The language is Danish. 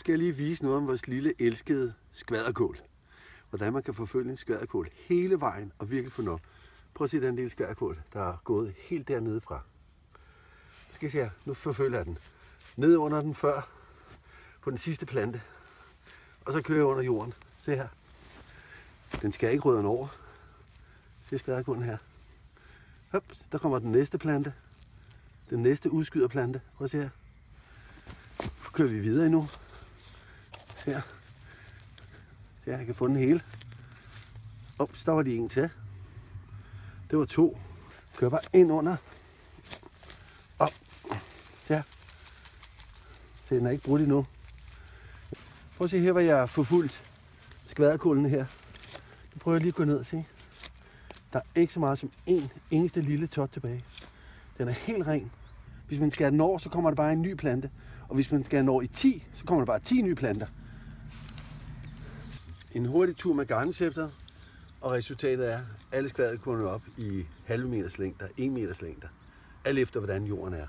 skal jeg lige vise noget om vores lille elskede skvalderkål. Hvordan man kan forfølge en skvalderkål hele vejen og virkelig få nok. Prøv at se den lille skvalderkål, der er gået helt dernede fra. Skal jeg se her, nu forfølger jeg den. Ned under den før, på den sidste plante. Og så kører jeg under jorden. Se her. Den skal ikke rødden over. Se skvalderkålen her. Hop, der kommer den næste plante. Den næste udskyderplante. Prøv at se her. Så kører vi videre endnu. Se her. Se her, jeg kan få den hele. Ups, der var lige en til. Det var 2. Kører bare ind under. Op. Se her. Se, den er ikke brudt endnu. Prøv at se her, hvor jeg har forfulgt skvalderkålene her. Nu prøver jeg lige at gå ned og se. Der er ikke så meget som en eneste lille tot tilbage. Den er helt ren. Hvis man skal den over, så kommer der bare en ny plante. Og hvis man skal den over i 10, så kommer der bare 10 nye planter. En hurtig tur med garnscepteret, og resultatet er, at alle skvalderkålene op i halve meters længder, 1 meters længder. Alt efter hvordan jorden er.